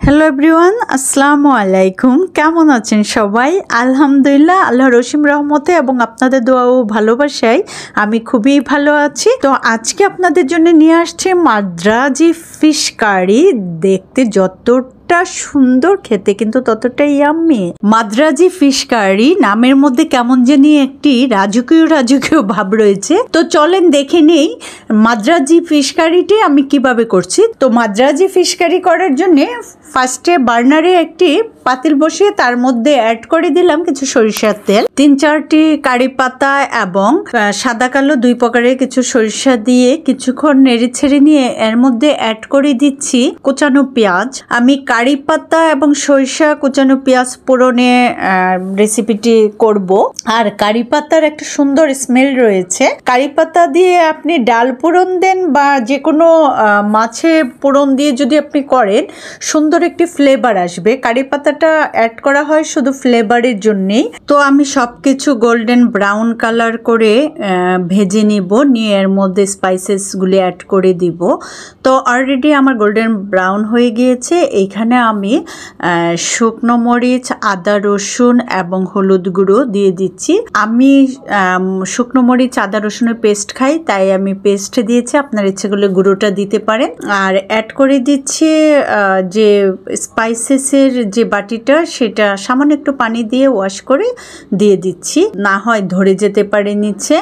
Hello everyone, আসসালামু আলাইকুম। কেমন আছেন সবাই? আলহামদুলিল্লাহ, আল্লাহর অসীম রহমতে এবং আপনাদের দোয়া ও ভালোবাসায় আমি খুবই ভালো আছি। তো আজকে আপনাদের জন্য নিয়ে আসছে মাদ্রাজি ফিশ কারি। দেখতে যতটা সুন্দর, খেতে কিন্তু ততটাই ইয়াম্মি। মাদ্রাজি ফিশ কারি নামের মধ্যে কেমন জানি একটি রাজকীয় ভাব রয়েছে। তো চলেন দেখে নেই মাদ্রাজি ফিশ কারিটি আমি কিভাবে করছি। তো মাদ্রাজি ফিশ কারি করার জন্য ফার্স্টে বার্নারে একটি পাতিল বসিয়ে তার মধ্যে অ্যাড করে দিলাম কিছু সরিষার তেল, 3-4টি কারি পাতা এবং সাদা কালো 2 প্রকারের কিছু সরিষা দিয়ে কিছুক্ষণ নেড়ে ছেড়ে নিয়ে এর মধ্যে অ্যাড করে দিচ্ছি কুচানো পেঁয়াজ। আমি কারি পাতা এবং সরিষা কুচানো পেঁয়াজ পোড়নে রেসিপিটি করব। আর কারি পাতার একটা সুন্দর স্মেল রয়েছে। কারি পাতা দিয়ে আপনি ডাল পোড়ন দেন বা যে কোনো মাছে পোড়ন দিয়ে যদি আপনি করেন, সুন্দর একটি ফ্লেভার আসবে। কারি পাতাটা অ্যাড করা হয় শুধু ফ্লেভারের জন্যেই। তো আমি সব কিছু গোল্ডেন ব্রাউন কালার করে ভেজে নিব, নিয়ে এর মধ্যে স্পাইসেসগুলি অ্যাড করে দিব। তো অলরেডি আমার গোল্ডেন ব্রাউন হয়ে গিয়েছে। এইখানে আমি শুকনো মরিচ, আদা রসুন এবং হলুদ গুঁড়ো দিয়ে দিচ্ছি। আমি শুকনো মরিচ আদা রসুনের পেস্ট খাই, তাই আমি পেস্ট দিয়েছি। আপনার ইচ্ছে করলে গুঁড়োটা দিতে পারেন। আর অ্যাড করে দিচ্ছি যে স্পাইসেসের যে বাটিটা, সেটা সামান্য একটু পানি দিয়ে ওয়াশ করে দিয়ে দিচ্ছি, না হয় ধরে যেতে পারে নিচে।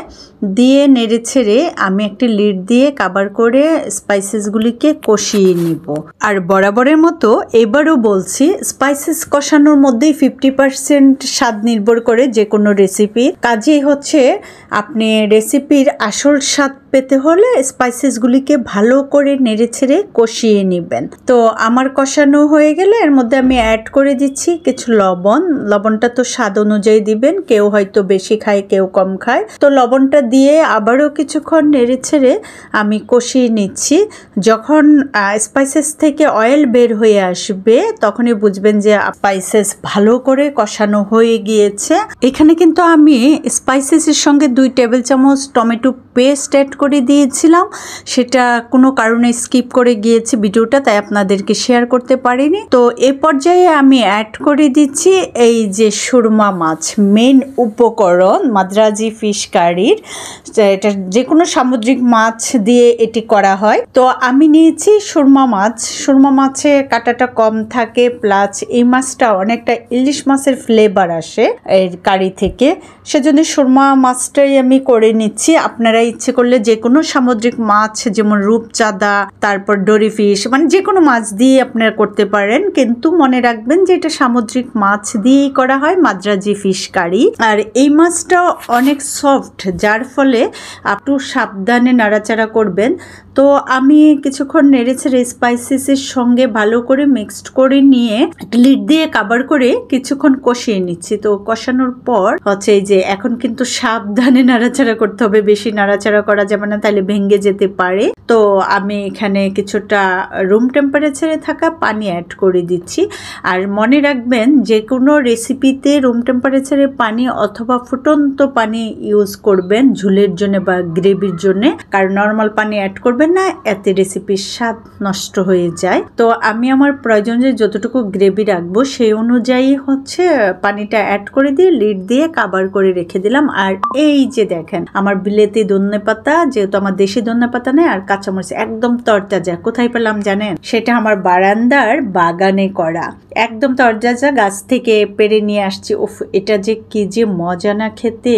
দিয়ে নেড়ে ছেড়ে আমি একটি লিড দিয়ে কভার করে স্পাইসেসগুলিকে কষিয়ে নিব। আর বরাবরের মতো এবারও বলছি, স্পাইসেস কষানোর মধ্যেই 50% স্বাদ নির্ভর করে যে কোনো রেসিপির। কাজেই হচ্ছে আপনি রেসিপির আসল স্বাদ পেতে হলে স্পাইসেসগুলিকে ভালো করে নেড়ে ছেড়ে কষিয়ে নেবেন। তো আমার কষানো হয়ে গেলে এর মধ্যে আমি অ্যাড করে দিচ্ছি কিছু লবণ। লবণটা তো স্বাদ অনুযায়ী দিবেন, কেউ হয়তো বেশি খায় কেউ কম খায়। তো লবণটা দিয়ে আবারও কিছুক্ষণ নেড়ে ছেড়ে আমি কষিয়ে নিচ্ছি। যখন স্পাইসেস থেকে অয়েল বের হয়ে আসবে তখনই বুঝবেন যে স্পাইসেস ভালো করে কষানো হয়ে গিয়েছে। এখানে কিন্তু আমি স্পাইসেসের সঙ্গে 2 টেবিল চামচ টমেটো পেস্ট অ্যাড করে দিয়েছিলাম। সেটা কোনো কারণে স্কিপ করে গিয়েছি ভিডিওটা, তাই আপনাদেরকে শেয়ার করতে পারিনি। তো এ পর্যায়ে আমি অ্যাড করে দিচ্ছি এই যে সুরমা মাছ, মেন উপকরণ মাদ্রাজি ফিশ কারির। এটা যে কোনো সামুদ্রিক মাছ দিয়ে এটি করা হয়। তো আমি নিয়েছি সুরমা মাছ। সুরমা মাছে কাঁটাটা কম থাকে, প্লাস এই মাছটা অনেকটা ইলিশ মাছের ফ্লেভার আসে এর কারি থেকে, সেজন্য সুরমা মাছটাই আমি করে নিচ্ছি। আপনারা ইচ্ছে করলে যে কোনো সামুদ্রিক মাছ, যেমন রূপচাঁদা, তারপর ডোরি ফিশ, মানে যে কোনো মাছ দিয়ে আপনারা করতে পারেন, কিন্তু মনে রাখবেন যে এটা সামুদ্রিক মাছ দিয়েই করা হয় মাদ্রাজি ফিশ কারি। আর এই মাছটা অনেক সফট, যার ফলে একটু সাবধানে নাড়াচাড়া করবেন। তো আমি কিছুক্ষণ নেড়ে ছেড়ে স্পাইসেসের সঙ্গে ভালো করে মিক্সড করে নিয়ে লিড দিয়ে কভার করে কিছুক্ষণ কষিয়ে নিচ্ছি। তো কষানোর পর হচ্ছে এই যে এখন কিন্তু সাবধানে নাড়াচাড়া করতে হবে, বেশি নাড়াচাড়া করা যাবে না, তাহলে ভেঙে যেতে পারে। তো আমি এখানে কিছুটা রুম টেম্পারেচারে থাকা পানি অ্যাড করে দিচ্ছি। আর মনে রাখবেন যে কোনো রেসিপিতে রুম টেম্পারেচারে পানি অথবা ফুটন্ত পানি ইউজ করবেন ঝোলের জন্য বা গ্রেভির জন্য, কারণ নর্মাল পানি অ্যাড করবেন না, এতে রেসিপির স্বাদ নষ্ট হয়ে যায়। তো আমি আমার প্রয়োজনে যতটুকু গ্রেভি রাখবো সেই অনুযায়ী হচ্ছে পানিটা অ্যাড করে দিয়ে লিড দিয়ে কভার করে রেখে দিলাম। আর এই যে দেখেন আমার বিলেতি ধনেপাতা, যেহেতু আমার দেশি ধনেপাতা নেই, আর কাঁচামরিচ একদম তরতাজা। কোথায় পেলাম জানেন? সেটা আমার বারান্দার বাগানে করা, একদম তরতাজা, গাছ থেকে পেরে নিয়ে আসছি। উফ, এটা যে কি যে মজা না খেতে।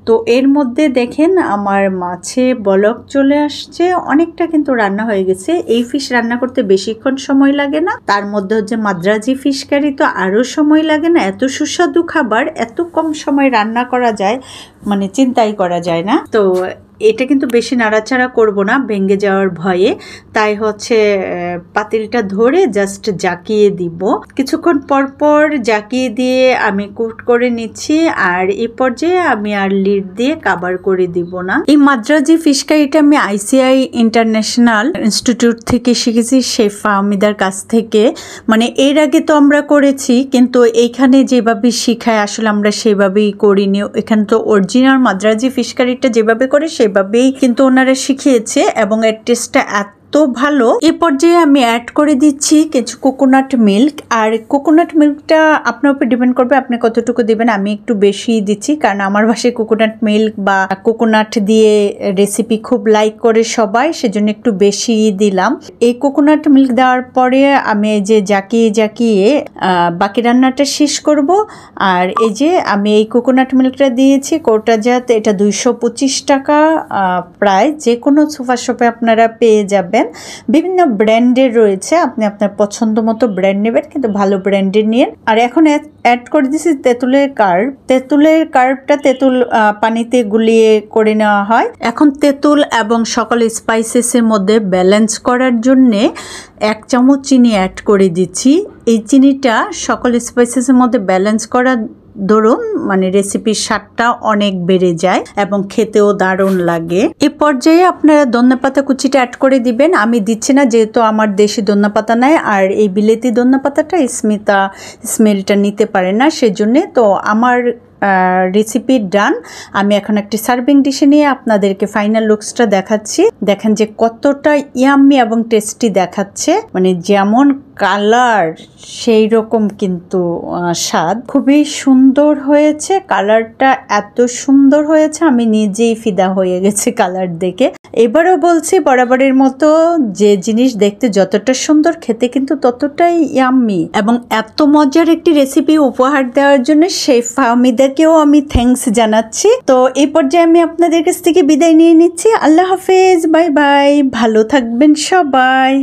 তো এর মধ্যে দেখেন আমার মাছে বলক চলে আসছে, অনেকটা কিন্তু রান্না হয়ে গেছে। এই ফিশ রান্না করতে বেশিক্ষণ সময় লাগে না, তার মধ্যে হচ্ছে মাদ্রাজি ফিশ কারি, তো আরও সময় লাগে না। এত সুস্বাদু খাবার এত কম সময় রান্না করা যায়, মানে চিন্তাই করা যায় না। তো এটা কিন্তু বেশি নাড়াচাড়া করব না ভেঙে যাওয়ার ভয়ে, তাই হচ্ছে পাতিলটা ধরে জাস্ট জাকিয়ে দিব। কিছুক্ষণ পর পর জাকিয়ে দিয়ে আমি কুক করে নিচ্ছি। আর এই পর্যায়ে আমি আর লিড দিয়ে কভার করে দিব না। এই মাদ্রাজি ফিশ কারিটা আমি ICI ইন্টারন্যাশনাল ইনস্টিটিউট থেকে শিখেছি, শেফ ফাহমিদার কাছ থেকে। মানে এর আগে তো আমরা করেছি, কিন্তু এইখানে যেভাবে শিখায় আসলে আমরা সেভাবেই করিনি। এখানে তো অরিজিনাল মাদ্রাজি ফিশ কারিটা যেভাবে করে সেভাবেই কিন্তু ওনারা শিখিয়েছে, এবং এর টেস্টটা এত এত ভালো। এ পর্যায়ে আমি অ্যাড করে দিচ্ছি কিছু কোকোনাট মিল্ক। আর কোকোনাট মিল্কটা আপনার উপর ডিপেন্ড করবে আপনি কতটুকু দিবেন। আমি একটু বেশি দিচ্ছি কারণ আমার বাসায় কোকোনাট মিল্ক বা কোকোনাট দিয়ে রেসিপি খুব লাইক করে সবাই, সেজন্য একটু বেশি দিলাম। এই কোকোনাট মিল্ক দেওয়ার পরে আমি এই যে জাকিয়ে বাকি রান্নাটা শেষ করব। আর এই যে আমি এই কোকোনাট মিল্কটা দিয়েছি কোটাজাত, এটা 225 টাকা প্রায়। যে কোনো সুপার শপে আপনারা পেয়ে যাবেন, বিভিন্ন ব্র্যান্ডের রয়েছে, আপনি আপনার পছন্দ মতো ব্র্যান্ড নেবেন, কিন্তু ভালো ব্র্যান্ডের নিন। আর এখন অ্যাড করে দিয়েছি তেঁতুলের কার্ব। তেঁতুলের কার্বটা তেঁতুল পানিতে গুলিয়ে করে নেওয়া হয়। এখন তেঁতুল এবং সকল স্পাইসেসের মধ্যে ব্যালেন্স করার জন্যে 1 চামচ চিনি অ্যাড করে দিচ্ছি। এই চিনিটা সকল স্পাইসেসের মধ্যে ব্যালেন্স করার ধরুন মানে রেসিপির স্বাদটা অনেক বেড়ে যায় এবং খেতেও দারুণ লাগে। এ পর্যায়ে আপনারা ধনেপাতা কুচিটা অ্যাড করে দিবেন। আমি দিচ্ছি না যেহেতু আমার দেশি ধনেপাতা নাই, আর এই বিলেতি ধনেপাতাটা স্মেলটা নিতে পারে না, সেজন্যে। তো আমার রেসিপি ডান। আমি এখন একটি সার্ভিং ডিশে নিয়ে আপনাদেরকে ফাইনাল লুকসটা দেখাচ্ছি। দেখেন যে কতটা ইয়াম্মি এবং টেস্টি দেখাচ্ছে, মানে যেমন কালার সেই রকম কিন্তু স্বাদ। খুবই সুন্দর হয়েছে, কালারটা এত সুন্দর হয়েছে আমি নিজেই ফিদা হয়ে গেছি কালার দেখে। এবারও বলছি বরাবরের মতো, যে জিনিস দেখতে যতটা সুন্দর খেতে কিন্তু ততটাই ইয়াম্মি। এবং এত মজার একটি রেসিপি উপহার দেওয়ার জন্য শেফ ফাহমিদাকেও আমি থ্যাঙ্কস জানাচ্ছি। তো এই পর্যায়ে আমি আপনাদের কাছ থেকে বিদায় নিয়ে নিচ্ছি। আল্লাহ হাফেজ, বাই বাই, ভালো থাকবেন সবাই।